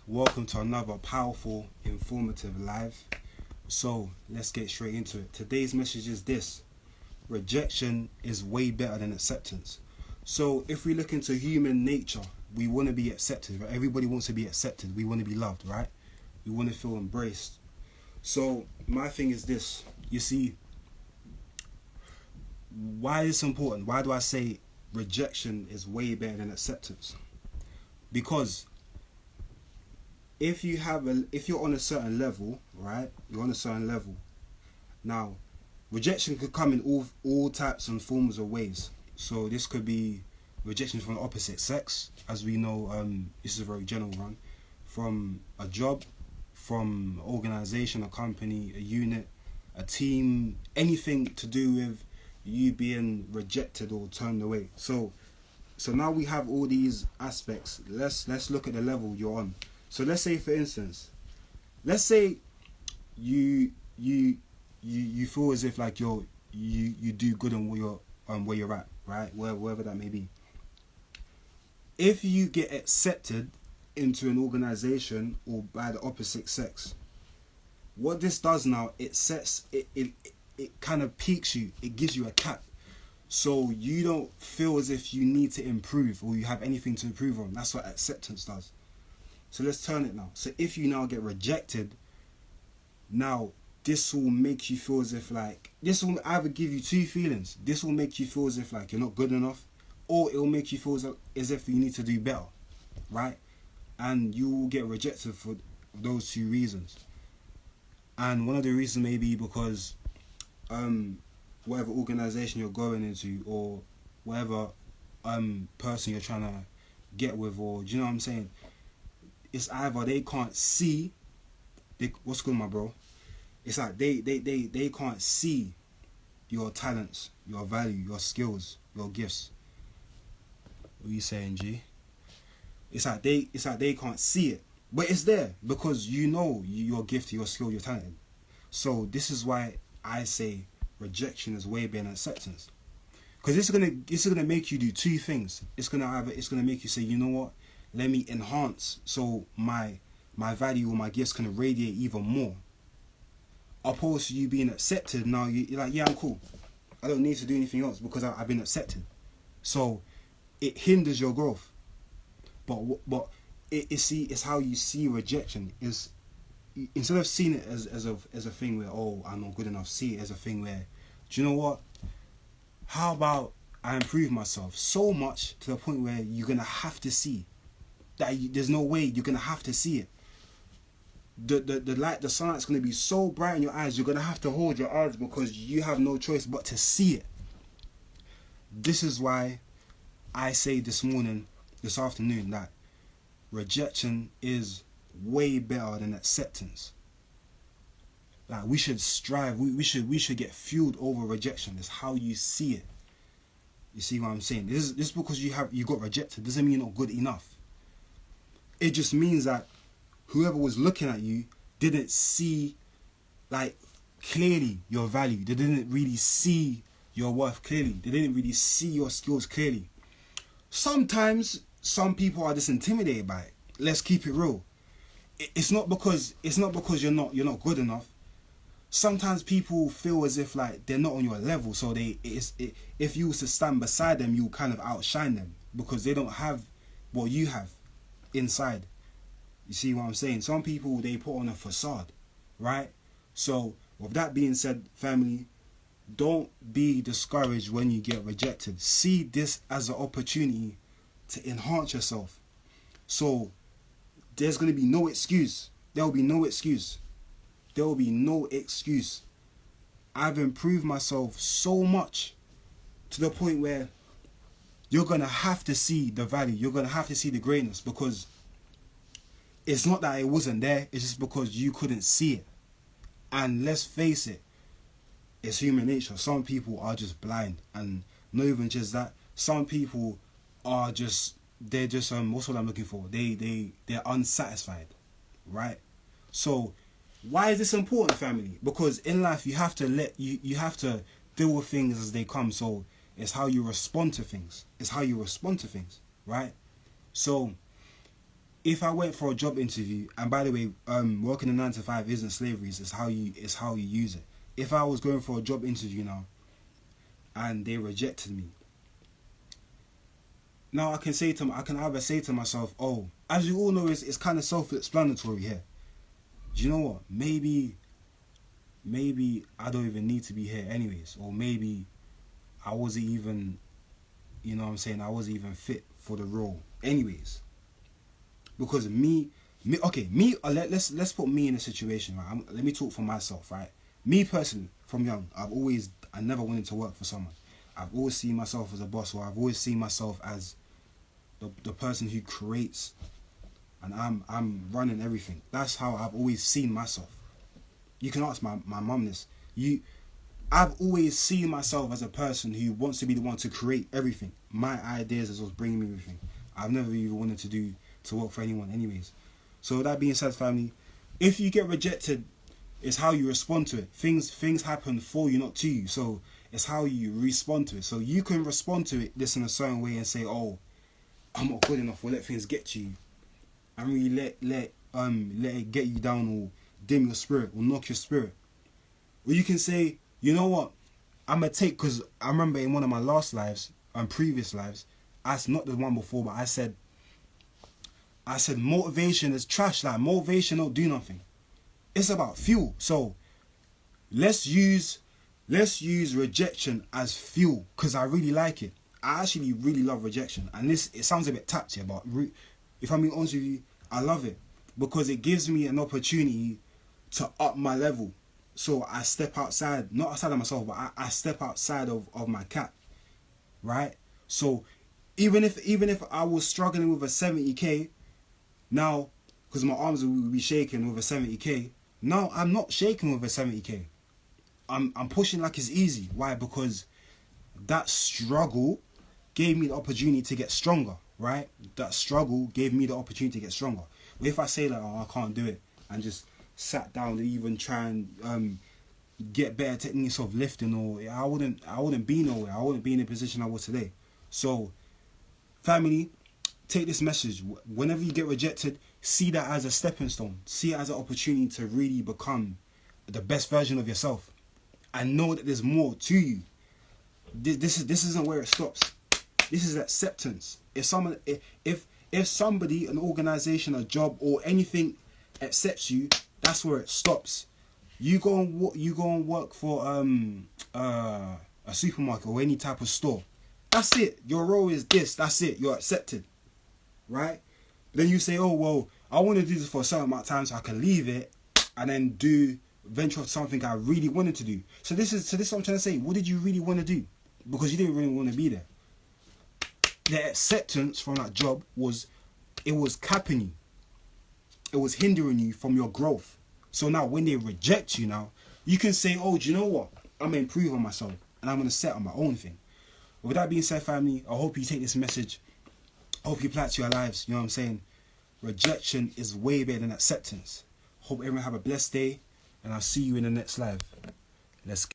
Welcome to another powerful, informative live. So let's get straight into it. Today's message is this: rejection is way better than acceptance. So if we look into human nature, we want to be accepted, right? Everybody wants to be accepted. We want to be loved, right? We want to feel embraced. So my thing is this: you see, why is this important? Why do I say rejection is way better than acceptance? Because if you're on a certain level, right? You're on a certain level. Now, rejection could come in all types and forms of ways. So this could be rejection from the opposite sex, as we know. This is a very general one. From a job, from an organization, a company, a unit, a team, anything to do with you being rejected or turned away. So now we have all these aspects. Let's look at the level you're on. So let's say, for instance, let's say you feel as if like you do good on where you're at, right? Wherever that may be. If you get accepted into an organization or by the opposite sex, what this does now, it kind of peaks you. It gives you a cap. So you don't feel as if you need to improve or you have anything to improve on. That's what acceptance does. So let's turn it now. So if you now get rejected, now this will make you feel as if like, this will either give you two feelings. This will make you feel as if like you're not good enough, or it will make you feel as if you need to do better, right? And you will get rejected for those two reasons. And one of the reasons may be because whatever organization you're going into, or whatever person you're trying to get with, or do you know what I'm saying? It's either they can't see, what's good, my bro? It's like they can't see your talents, your value, your skills, your gifts. What are you saying, G? It's like they can't see it, but it's there because you know your gift, your skill, your talent. So this is why I say rejection is way better than acceptance, because this is gonna make you do two things. It's gonna make you say, you know what? Let me enhance so my value or my gifts can radiate even more. Opposed to you being accepted, now you're like, yeah, I'm cool. I don't need to do anything else because I've been accepted. So it hinders your growth. But it's how you see rejection. Is instead of seeing it as a thing where, oh, I'm not good enough, see it as a thing where, do you know what? How about I improve myself so much to the point where you're gonna have to see that there's no way, you're gonna have to see it. The light, the sunlight's gonna be so bright in your eyes, you're gonna have to hold your eyes because you have no choice but to see it. This is why I say this afternoon, that rejection is way better than acceptance. Like, we should strive, we should get fueled over rejection. It's how you see it. You see what I'm saying? This is because you got rejected doesn't mean you're not good enough. It just means that whoever was looking at you didn't see, like, clearly your value. They didn't really see your worth clearly. They didn't really see your skills clearly. Sometimes some people are just intimidated by it. Let's keep it real. It's not because you're not good enough. Sometimes people feel as if like they're not on your level, so if you was to stand beside them, you kind of outshine them because they don't have what you have inside. You see what I'm saying? Some people, they put on a facade, right? So with that being said, family, don't be discouraged when you get rejected. See this as an opportunity to enhance yourself. So there's going to be no excuse. There will be no excuse. There will be no excuse. I've improved myself so much to the point where you're going to have to see the value. You're going to have to see the greatness, because it's not that it wasn't there. It's just because you couldn't see it. And let's face it, it's human nature. Some people are just blind, and not even just that. Some people are just, they're just what's what I'm looking for? They're unsatisfied, right? So why is this important, family? Because in life you have to you have to deal with things as they come. So it's how you respond to things. It's how you respond to things, right? So if I went for a job interview, and by the way, working a 9 to 5 isn't slavery. It's how you use it. If I was going for a job interview now, and they rejected me, now I can either say to myself, oh, as you all know, it's kind of self-explanatory here. Do you know what? Maybe I don't even need to be here anyways, or maybe I wasn't even, you know what I'm saying, I wasn't even fit for the role anyways. Because let's put me in a situation, right? Let me talk for myself, right? Me personally, from young, I never wanted to work for someone. I've always seen myself as a boss, or I've always seen myself as the person who creates, and I'm running everything. That's how I've always seen myself. You can ask my mum this. I've always seen myself as a person who wants to be the one to create everything. My ideas is what's bringing me everything. I've never even wanted to work for anyone anyways. So with that being said, family, if you get rejected, it's how you respond to it. Things happen for you, not to you. So it's how you respond to it. So you can respond to it this in a certain way and say, oh, I'm not good enough, or let things get to you. And really let it get you down, or dim your spirit, or knock your spirit. Or you can say, you know what, I'm gonna take, because I remember in one of my last lives, previous lives, not the one before, but I said motivation is trash. Like, motivation don't do nothing. It's about fuel. So let's use rejection as fuel, because I really like it. I actually really love rejection, and it sounds a bit tapped here, but if I'm being honest with you, I love it because it gives me an opportunity to up my level. So I step outside, not outside of myself, but I step outside of my cap, right? So even if I was struggling with a 70k now, because my arms would be shaking with a 70k, now I'm not shaking with a 70k. I'm pushing like it's easy. Why? Because that struggle gave me the opportunity to get stronger, right? That struggle gave me the opportunity to get stronger. But if I say like, oh, I can't do it, and just sat down to even try and get better techniques of lifting, or I wouldn't be nowhere. I wouldn't be in the position I was today. So, family, take this message. Whenever you get rejected, see that as a stepping stone. See it as an opportunity to really become the best version of yourself, and know that there's more to you. This isn't where it stops. This is acceptance. If somebody, an organization, a job, or anything accepts you, that's where it stops. You go and work for a supermarket or any type of store. That's it. Your role is this. That's it. You're accepted, right? Then you say, oh well, I want to do this for a certain amount of time so I can leave it and then venture off something I really wanted to do. So this is what I'm trying to say. What did you really want to do? Because you didn't really want to be there. The acceptance from that job was capping you. It was hindering you from your growth. So now when they reject you now, you can say, oh, do you know what? I'm going to improve on myself and I'm going to set on my own thing. With that being said, family, I hope you take this message. I hope you apply it to your lives. You know what I'm saying? Rejection is way better than acceptance. Hope everyone have a blessed day, and I'll see you in the next live. Let's go.